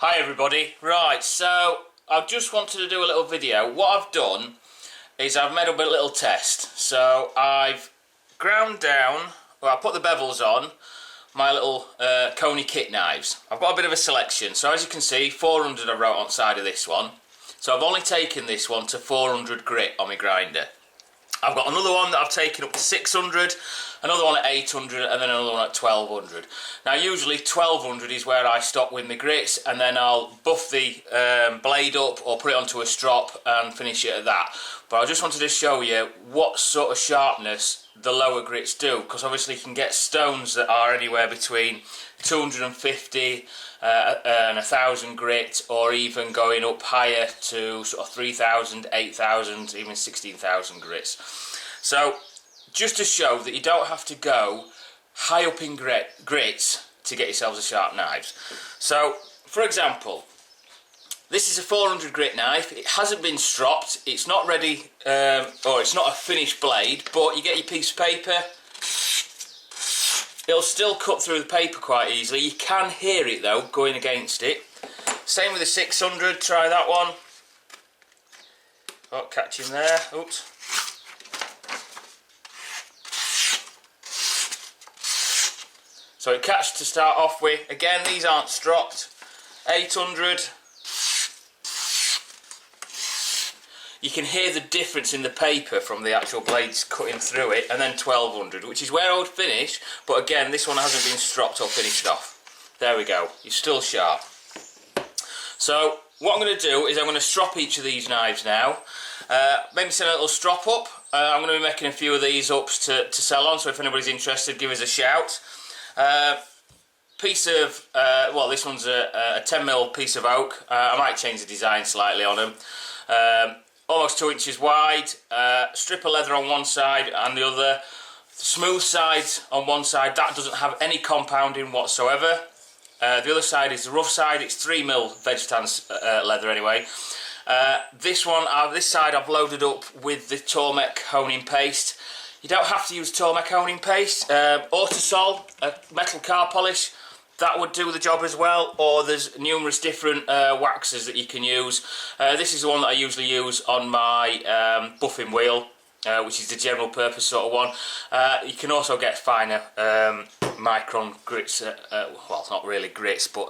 Hi everybody. Right, so I just wanted to do a little video. What I've done is I've made up a little test. So I've ground down, well, I put the bevels on my little Coney kit knives. I've got a bit of a selection. So as you can see, 400 I wrote on the side of this one. So I've only taken this one to 400 grit on my grinder. I've got another one that I've taken up to 600, another one at 800, and then another one at 1200. Now usually 1200 is where I stop with my grits, and then I'll buff the blade up or put it onto a strop and finish it at that. But I just wanted to show you what sort of sharpness the lower grits do, because obviously you can get stones that are anywhere between 250 and 1,000 grit, or even going up higher to sort of 3,000, 8,000, even 16,000 grits. So just to show that you don't have to go high up in grits to get yourselves a sharp knives. So for example, this is a 400 grit knife. It hasn't been stropped, it's not ready, or it's not a finished blade, but you get your piece of paper. It'll still cut through the paper quite easily. You can hear it though going against it. Same with the 600, try that one. Oh, catching there, oops. So it catches to start off with. Again, these aren't stropped. 800. You can hear the difference in the paper from the actual blades cutting through it, and then 1200, which is where I would finish, but again, this one hasn't been stropped or finished off. There we go, you're still sharp. So, what I'm going to do is I'm going to strop each of these knives now. Maybe send a little strop up. I'm going to be making a few of these ups to sell on, so if anybody's interested, give us a shout. Piece of, well, this one's a 10mm piece of oak. I might change the design slightly on them. Almost 2 inches wide, strip of leather on one side and the other, smooth sides on one side, that doesn't have any compounding whatsoever. The other side is the rough side, it's 3mm vegetans leather anyway. This side I've loaded up with the Tormek honing paste. You don't have to use Tormek honing paste, Autosol, a metal car polish, that would do the job as well, or there's numerous different waxes that you can use. This is the one that I usually use on my buffing wheel, which is the general purpose sort of one. You can also get finer micron grits, well, not really grits, but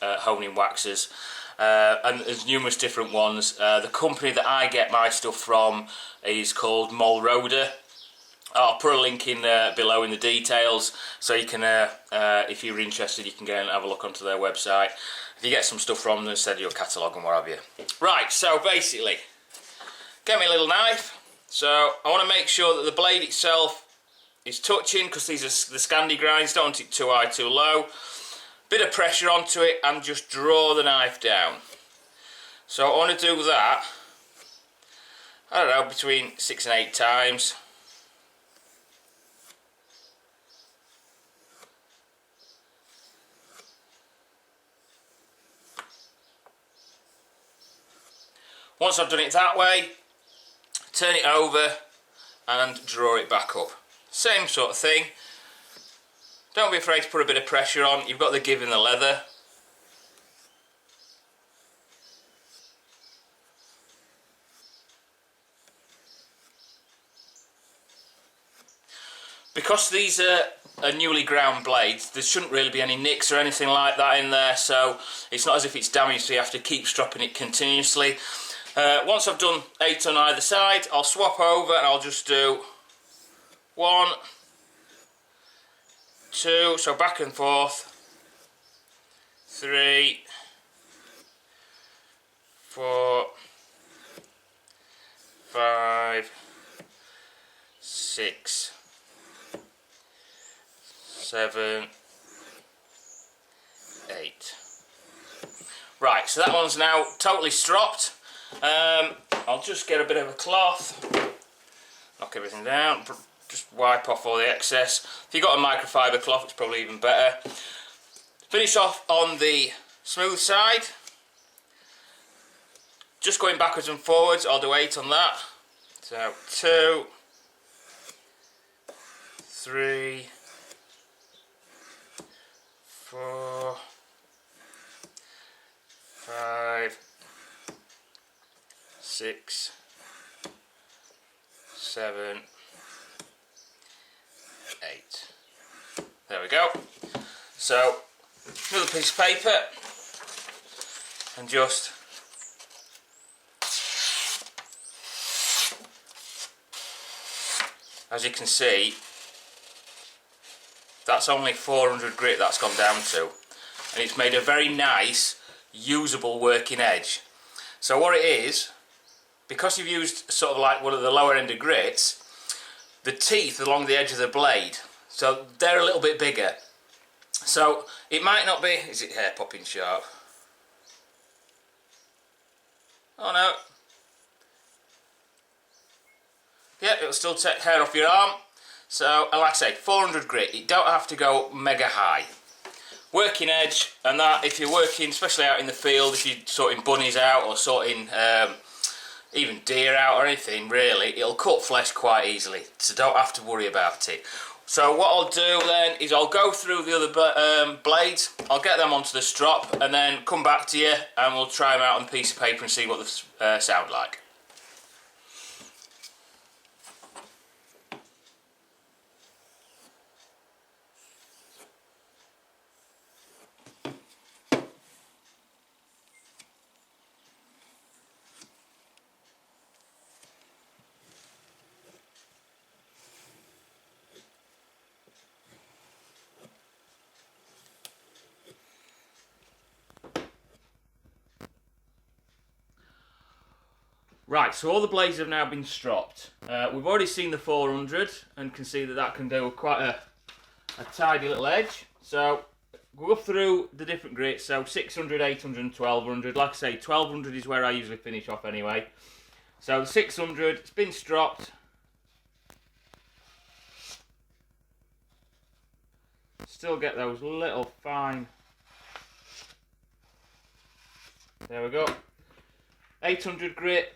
honing waxes. And there's numerous different ones. The company that I get my stuff from is called Molroder. I'll put a link in below in the details, so you can, if you're interested, you can go and have a look onto their website. If you get some stuff from them, send you a catalogue and what have you. Right, so basically, get me a little knife. So I want to make sure that the blade itself is touching, because these are the Scandi grinds, don't want it too high, too low. Bit of pressure onto it and just draw the knife down. So I want to do that, I don't know, between 6 and 8 times. Once I've done it that way, turn it over and draw it back up. Same sort of thing. Don't be afraid to put a bit of pressure on, you've got the give in the leather. Because these are newly ground blades, there shouldn't really be any nicks or anything like that in there, so it's not as if it's damaged, so you have to keep stropping it continuously. Once I've done 8 on either side, I'll swap over and I'll just do 1, 2, so back and forth, 3, 4, 5, 6, 7, 8. Right, so that one's now totally stropped. I'll just get a bit of a cloth, knock everything down, just wipe off all the excess. If you've got a microfiber cloth, it's probably even better. Finish off on the smooth side, just going backwards and forwards. I'll do 8 on that. So 2, 3, 4, 6, 7, 8. There we go. So another piece of paper, and just as you can see, that's only 400 grit that's gone down to, and it's made a very nice usable working edge. So what it is, because you've used sort of like one of the lower end of grits, the teeth along the edge of the blade, so they're a little bit bigger. So it might not be, is it hair popping sharp? Oh no. Yeah, it'll still take hair off your arm. So, like I say, 400 grit, you don't have to go mega high. Working edge, and that if you're working, especially out in the field, if you're sorting bunnies out or sorting even deer out or anything really, it'll cut flesh quite easily, so don't have to worry about it. So what I'll do then is I'll go through the other blades, I'll get them onto the strop, and then come back to you and we'll try them out on a piece of paper and see what they sound like. Right, so all the blades have now been stropped. We've already seen the 400 and can see that that can do quite a tidy little edge. So we'll go through the different grits, so 600, 800 and 1200. Like I say, 1200 is where I usually finish off anyway. So the 600, it's been stropped. Still get those little fine. There we go. 800 grit.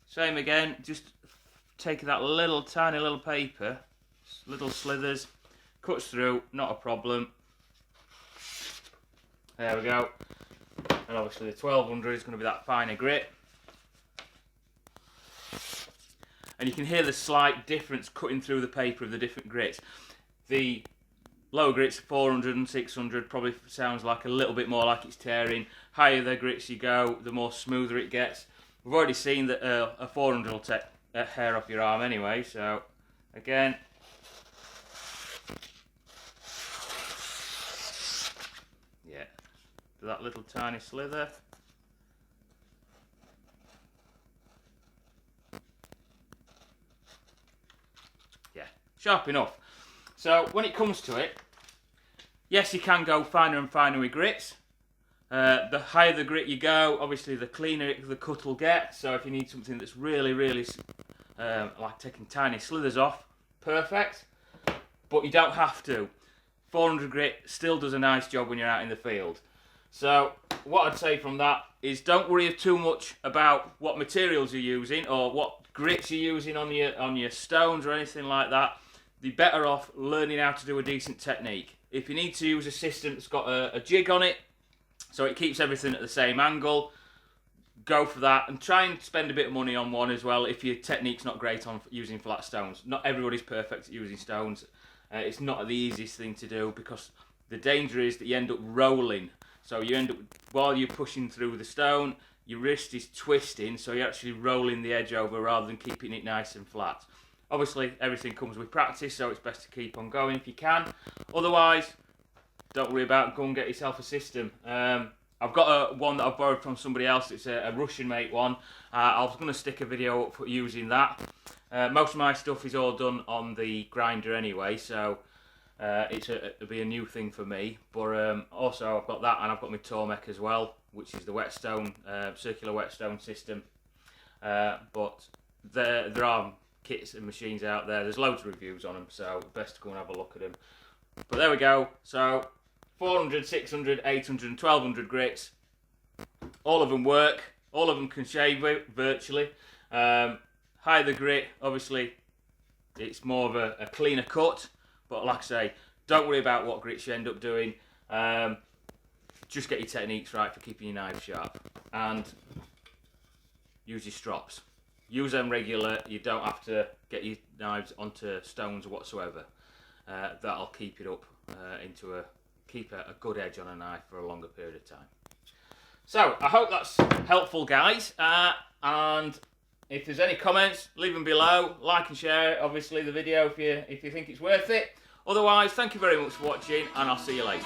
Same again, just taking that little tiny little paper, little slithers, cuts through, not a problem. There we go. And obviously the 1200 is going to be that finer grit. And you can hear the slight difference cutting through the paper of the different grits. The lower grits, 400 and 600, probably sounds like a little bit more like it's tearing. Higher the grits you go, the more smoother it gets. We've already seen that a 400 will take hair off your arm anyway, so again, yeah, do that little tiny slither. Yeah, sharp enough. So when it comes to it, yes, you can go finer and finer with grits. The higher the grit you go, obviously the cleaner the cut will get. So if you need something that's really like taking tiny slithers off, perfect. But you don't have to. 400 grit still does a nice job when you're out in the field. So what I'd say from that is don't worry too much about what materials you're using or what grits you're using on your stones or anything like that. You're better off learning how to do a decent technique. If you need to use a system that's got a jig on it, so it keeps everything at the same angle, go for that, and try and spend a bit of money on one as well if your technique's not great on using flat stones. Not everybody's perfect at using stones. It's not the easiest thing to do because the danger is that you end up rolling. So you end up, while you're pushing through the stone, your wrist is twisting, so you're actually rolling the edge over rather than keeping it nice and flat. Obviously, everything comes with practice, so it's best to keep on going if you can. Otherwise, don't worry about it, go and get yourself a system. I've got one that I've borrowed from somebody else. It's a Russian made one. I was going to stick a video up for using that. Most of my stuff is all done on the grinder anyway, so it'll be a new thing for me. But also I've got that, and I've got my Tormek as well, which is the whetstone, circular whetstone system. But there are kits and machines out there. There's loads of reviews on them, so best to go and have a look at them. But there we go. So 400, 600, 800 and 1200 grits. All of them work. All of them can shave virtually. Higher the grit, obviously, it's more of a cleaner cut. But like I say, don't worry about what grits you end up doing. Try just get your techniques right for keeping your knife sharp. And use your strops. Use them regular. You don't have to get your knives onto stones whatsoever. That'll keep it up keep a good edge on a knife for a longer period of time. So I hope that's helpful, guys. And if there's any comments, leave them below. Like and share, obviously, the video if you think it's worth it. Otherwise, thank you very much for watching, and I'll see you later.